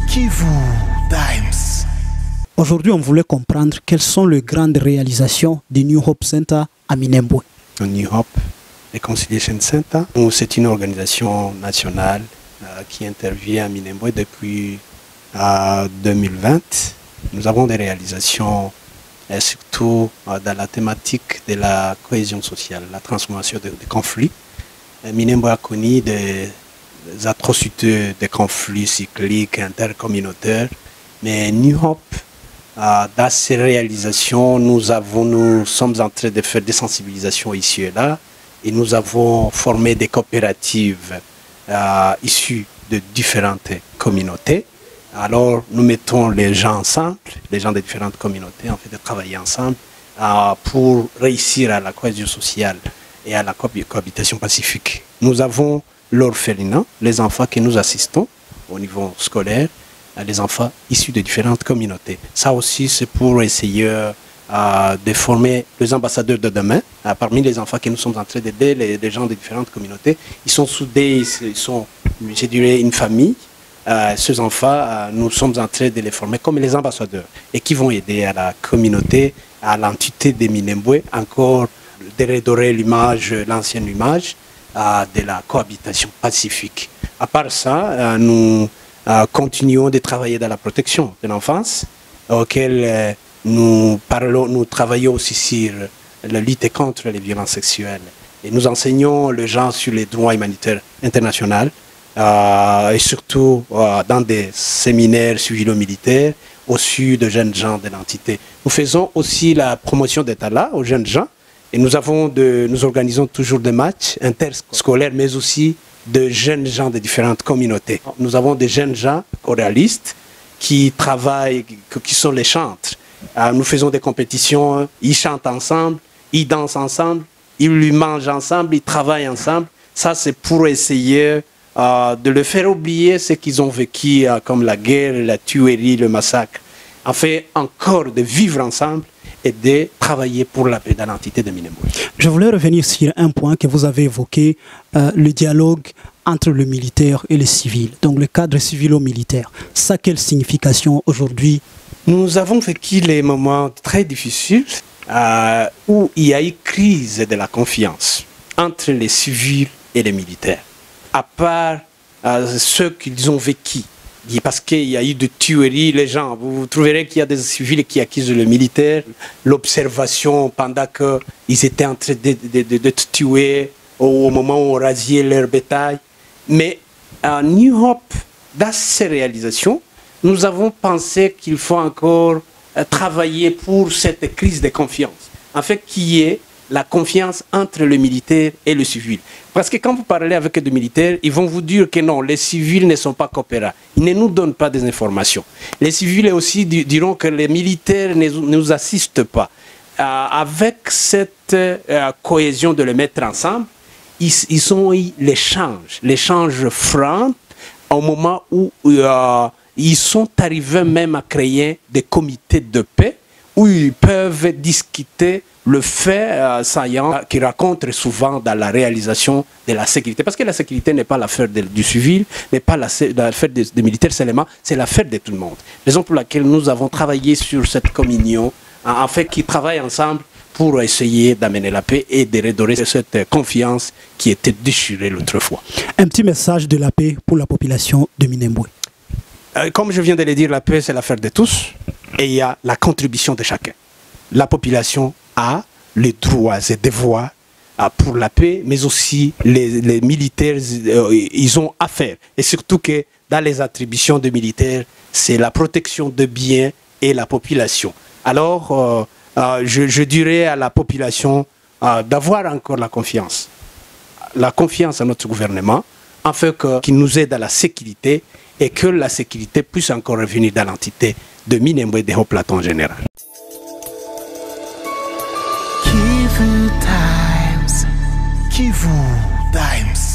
Kivu Times. Aujourd'hui, on voulait comprendre quelles sont les grandes réalisations du New Hope Center à Minembwe. Le New Hope Reconciliation Center, c'est une organisation nationale qui intervient à Minembwe depuis 2020. Nous avons des réalisations surtout dans la thématique de la cohésion sociale, la transformation des conflits. Minembwe a connu des atrocités, des conflits cycliques, intercommunautaires, mais New Hope, dans ces réalisations, nous sommes en train de faire des sensibilisations ici et là, et nous avons formé des coopératives issues de différentes communautés. Alors, nous mettons les gens ensemble, les gens des différentes communautés, en fait, de travailler ensemble pour réussir à la cohésion sociale et à la cohabitation pacifique. Nous avons l'orphelinat, les enfants que nous assistons au niveau scolaire, les enfants issus de différentes communautés. Ça aussi, c'est pour essayer de former les ambassadeurs de demain. Parmi les enfants que nous sommes en train d'aider, les gens de différentes communautés, ils sont soudés, ils sont, je dirais, une famille. Ces enfants, nous sommes en train de les former comme les ambassadeurs et qui vont aider à la communauté, à l'entité de Minembwe, encore de redorer l'image, l'ancienne image de la cohabitation pacifique. À part ça, nous continuons de travailler dans la protection de l'enfance, auquel nous travaillons aussi sur la lutte contre les violences sexuelles. Et nous enseignons les gens sur les droits humanitaires internationaux, et surtout dans des séminaires civilo-militaires au sud de jeunes gens de l'entité. Nous faisons aussi la promotion d'État là aux jeunes gens et nous organisons toujours des matchs interscolaires mais aussi de jeunes gens de différentes communautés. Nous avons des jeunes gens choristes qui travaillent, qui sont les chantres. Nous faisons des compétitions, ils chantent ensemble, ils dansent ensemble, ils mangent ensemble, ils travaillent ensemble. Ça c'est pour essayer de le faire oublier ce qu'ils ont vécu comme la guerre, la tuerie, le massacre. En fait, encore de vivre ensemble et de travailler pour la paix dans l'entité de Minembwe. Je voulais revenir sur un point que vous avez évoqué, le dialogue entre le militaire et le civil, donc le cadre civilo-militaire. Ça, quelle signification aujourd'hui? Nous avons vécu les moments très difficiles où il y a eu crise de la confiance entre les civils et les militaires. À part ceux qu'ils ont vécu, parce qu'il y a eu de tueries, les gens, vous trouverez qu'il y a des civils qui accusent le militaire, l'observation pendant qu'ils étaient en train de tuer au moment où on rasiait leur bétail. Mais à New Hope, dans ces réalisations, nous avons pensé qu'il faut encore travailler pour cette crise de confiance, en fait, qui est la confiance entre le militaire et le civil. Parce que quand vous parlez avec des militaires, ils vont vous dire que non, les civils ne sont pas coopérants. Ils ne nous donnent pas des informations. Les civils aussi diront que les militaires ne nous assistent pas. Avec cette cohésion de les mettre ensemble, ils ont eu l'échange franc au moment où ils sont arrivés même à créer des comités de paix où ils peuvent discuter le fait saillant qui raconte souvent dans la réalisation de la sécurité. Parce que la sécurité n'est pas l'affaire du civil, n'est pas l'affaire des militaires seulement, c'est l'affaire de tout le monde. Raison pour laquelle nous avons travaillé sur cette communion, en fait, qui travaillent ensemble pour essayer d'amener la paix et de redorer cette confiance qui était déchirée l'autre fois. Un petit message de la paix pour la population de Minembwe. Comme je viens de le dire, la paix c'est l'affaire de tous et il y a la contribution de chacun. La population a les droits et devoirs pour la paix, mais aussi les militaires, ils ont affaire. Et surtout que dans les attributions des militaires, c'est la protection de biens et la population. Alors, je dirais à la population d'avoir encore la confiance à notre gouvernement, afin qu'il nous aide à la sécurité et que la sécurité puisse encore revenir dans l'entité de Minembwe et de Haut-Plateau en général. Kivu Times. Kivu Times.